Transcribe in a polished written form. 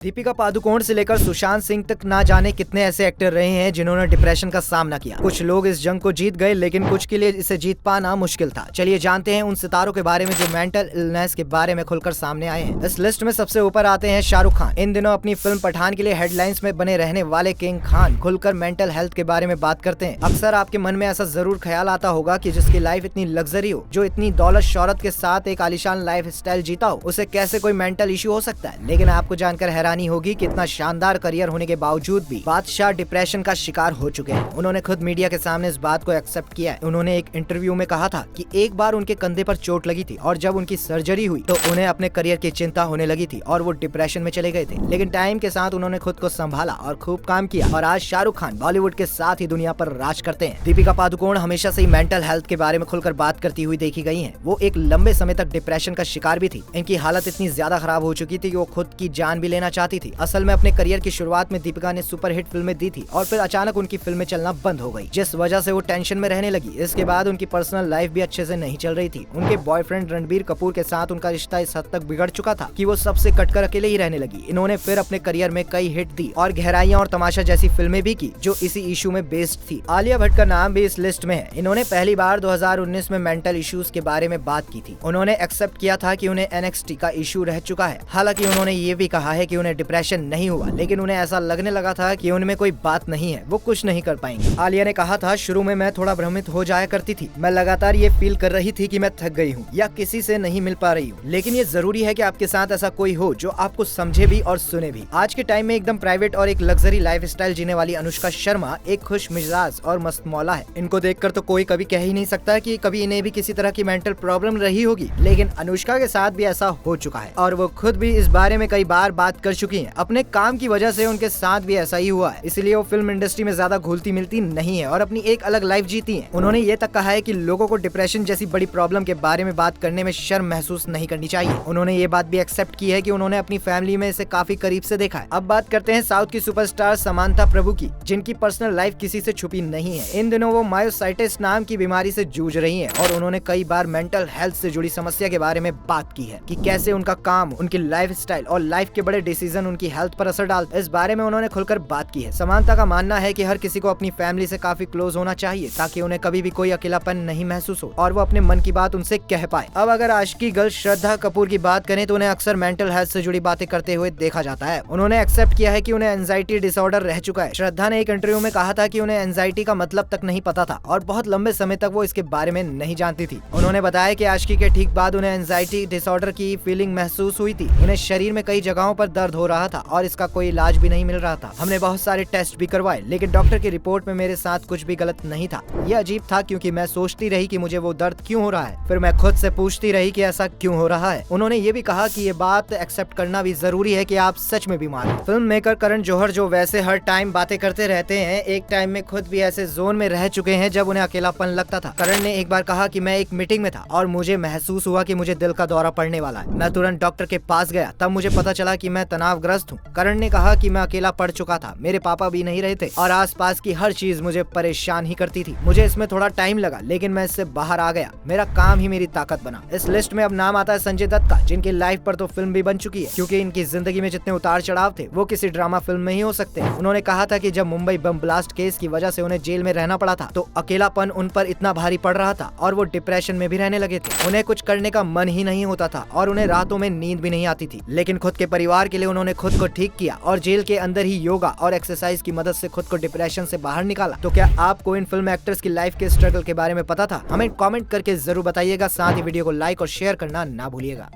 दीपिका पादुकोण से लेकर सुशांत सिंह तक ना जाने कितने ऐसे एक्टर रहे हैं जिन्होंने डिप्रेशन का सामना किया। कुछ लोग इस जंग को जीत गए, लेकिन कुछ के लिए इसे जीत पाना मुश्किल था। चलिए जानते हैं उन सितारों के बारे में जो मेंटल इलनेस के बारे में खुलकर सामने आए हैं। इस लिस्ट में सबसे ऊपर आते हैं शाहरुख खान। इन दिनों अपनी फिल्म पठान के लिए हेडलाइंस में बने रहने वाले किंग खान खुलकर मेंटल हेल्थ के बारे में बात करते हैं। अक्सर आपके मन में ऐसा जरूर ख्याल आता होगा कि जिसकी लाइफ इतनी लग्जरी हो, जो इतनी दौलत शौहरत के साथ एक आलीशान लाइफ स्टाइल जीता हो, उसे कैसे कोई मेंटल इश्यू हो सकता है। लेकिन आपको जानकर हैरानी होगी कि इतना शानदार करियर होने के बावजूद भी बादशाह डिप्रेशन का शिकार हो चुके हैं। उन्होंने खुद मीडिया के सामने इस बात को एक्सेप्ट किया है। उन्होंने एक इंटरव्यू में कहा था कि एक बार उनके कंधे पर चोट लगी थी और जब उनकी सर्जरी हुई तो उन्हें अपने करियर की चिंता होने लगी थी और वो डिप्रेशन में चले गए थे। लेकिन टाइम के साथ उन्होंने खुद को संभाला और खूब काम किया और आज शाहरुख खान बॉलीवुड के साथ ही दुनिया पर राज करते हैं। दीपिका पादुकोण हमेशा से ही मेंटल हेल्थ के बारे में खुलकर बात करती हुई देखी गई है। वो एक लंबे समय तक डिप्रेशन का शिकार भी थी। इनकी हालत इतनी ज्यादा खराब हो चुकी थी कि वो खुद की जान भी लेना चाहती थी। असल में अपने करियर की शुरुआत में दीपिका ने सुपरहिट फिल्में दी थी और फिर अचानक उनकी फिल्में चलना बंद हो गई, जिस वजह से वो टेंशन में रहने लगी। इसके बाद उनकी पर्सनल लाइफ भी अच्छे से नहीं चल रही थी। उनके बॉयफ्रेंड रणबीर कपूर के साथ उनका रिश्ता इस हद तक बिगड़ चुका था कि वो सबसे कटकर अकेले ही रहने लगी। इन्होंने फिर अपने करियर में कई हिट दी और गहराइयां और तमाशा जैसी फिल्में भी की जो इसी इशू में बेस्ड थी। आलिया भट्ट का नाम भी इस लिस्ट में है। इन्होंने पहली बार 2019 में मेंटल इश्यूज के बारे में बात की थी। उन्होंने एक्सेप्ट किया था कि उन्हें NXT का इशू रह चुका है। हालांकि उन्होंने ये भी कहा है कि उन्हें डिप्रेशन नहीं हुआ, लेकिन उन्हें ऐसा लगने लगा था कि उनमें कोई बात नहीं है, वो कुछ नहीं कर पाएंगे। आलिया ने कहा था, शुरू में मैं थोड़ा भ्रमित हो जाया करती थी। मैं लगातार ये फील कर रही थी कि मैं थक गई हूँ या किसी से नहीं मिल पा रही हूँ। लेकिन ये जरूरी है कि आपके साथ ऐसा कोई हो जो आपको समझे भी और सुने भी। आज के टाइम में एकदम प्राइवेट और एक लग्जरी लाइफ स्टाइल जीने वाली अनुष्का शर्मा एक खुश मिजाज और मस्त मौला है। इनको देखकर तो कोई कभी कह ही नहीं सकता कि कभी इन्हें भी किसी तरह की मेंटल प्रॉब्लम रही होगी। लेकिन अनुष्का के साथ भी ऐसा हो चुका है और वो खुद भी इस बारे में कई बार बात कर चुकी है। अपने काम की वजह से उनके साथ भी ऐसा ही हुआ है, इसलिए वो फिल्म इंडस्ट्री में ज्यादा घुलती मिलती नहीं है और अपनी एक अलग लाइफ जीती है। उन्होंने ये तक कहा है कि लोगों को डिप्रेशन जैसी बड़ी प्रॉब्लम के बारे में बात करने में शर्म महसूस नहीं करनी चाहिए। उन्होंने ये बात भी एक्सेप्ट की है कि उन्होंने अपनी फैमिली में इसे काफी करीब से देखा है। अब बात करते हैं साउथ की सुपरस्टार समांथा प्रभु की, जिनकी पर्सनल लाइफ किसी से छुपी नहीं है। इन दिनों वो मायोसाइटिस नाम की बीमारी से जूझ रही है और उन्होंने कई बार मेंटल हेल्थ से जुड़ी समस्या के बारे में बात की है कि कैसे उनका काम, उनकी लाइफ स्टाइल और लाइफ के बड़े डिसीजन उनकी हेल्थ पर असर डालते। इस बारे में उन्होंने खुलकर बात की है। समांथा का मानना है कि हर किसी को अपनी फैमिली से काफी क्लोज होना चाहिए ताकि उन्हें कभी भी कोई अकेलापन नहीं महसूस हो और वो अपने मन की बात उनसे कह पाए। अब अगर आशिकी गर्ल श्रद्धा कपूर की बात करें तो उन्हें अक्सर मेंटल हेल्थ से जुड़ी बातें करते हुए देखा जाता है। उन्होंने एक्सेप्ट किया है कि उन्हें एंजाइटी डिसऑर्डर रह चुका है। श्रद्धा ने एक इंटरव्यू में कहा था कि उन्हें एंजाइटी का मतलब तक नहीं पता था और बहुत लंबे समय तक वो इसके बारे में नहीं जानती थी। उन्होंने बताया कि आशिकी के ठीक बाद उन्हें एंजाइटी डिसऑर्डर की फीलिंग महसूस हुई थी। उन्हें शरीर में कई जगहों पर दर्द हो रहा था और इसका कोई इलाज भी नहीं मिल रहा था। हमने बहुत सारे टेस्ट भी करवाए, लेकिन डॉक्टर की रिपोर्ट में मेरे साथ कुछ भी गलत नहीं था। ये अजीब था क्योंकि मैं सोचती रही कि मुझे वो दर्द क्यों हो रहा है, फिर मैं खुद से पूछती रही कि ऐसा क्यों हो रहा है। उन्होंने ये भी कहा कि ये बात एक्सेप्ट करना भी जरूरी है कि आप सच में बीमार हैं। फिल्म मेकर करण जौहर, जो वैसे हर टाइम बातें करते रहते हैं, एक टाइम में खुद भी ऐसे जोन में रह चुके हैं जब उन्हें अकेलापन लगता था। करण ने एक बार कहा कि मैं एक मीटिंग में था और मुझे महसूस हुआ कि मुझे दिल का दौरा पड़ने वाला है। मैं तुरंत डॉक्टर के पास गया, तब मुझे पता चला कि मैं तनावग्रस्त हूँ। करण ने कहा कि मैं अकेला पड़ चुका था, मेरे पापा भी नहीं रहे थे और आसपास की हर चीज मुझे परेशान ही करती थी। मुझे इसमें थोड़ा टाइम लगा, लेकिन मैं इससे बाहर आ गया। मेरा काम ही मेरी ताकत बना। इस लिस्ट में अब नाम आता है संजय दत्त का, जिनकी लाइफ पर तो फिल्म भी बन चुकी है क्योंकि इनकी जिंदगी में जितने उतार चढ़ाव थे वो किसी ड्रामा फिल्म में ही हो सकते हैं। उन्होंने कहा था कि जब मुंबई बम ब्लास्ट केस की वजह से उन्हें जेल में रहना पड़ा था तो अकेलापन उन पर इतना भारी पड़ रहा था और वो डिप्रेशन में भी रहने लगे थे। उन्हें कुछ करने का मन ही नहीं होता था और उन्हें रातों में नींद भी नहीं आती थी। लेकिन खुद के परिवार के लिए उन्होंने खुद को ठीक किया और जेल के अंदर ही योगा और एक्सरसाइज की मदद से खुद को डिप्रेशन से बाहर निकाला। तो क्या आपको इन फिल्म एक्टर्स की लाइफ के स्ट्रगल के बारे में पता था? हमें कमेंट करके जरूर बताइएगा। साथ ही वीडियो को लाइक और शेयर करना ना भूलिएगा।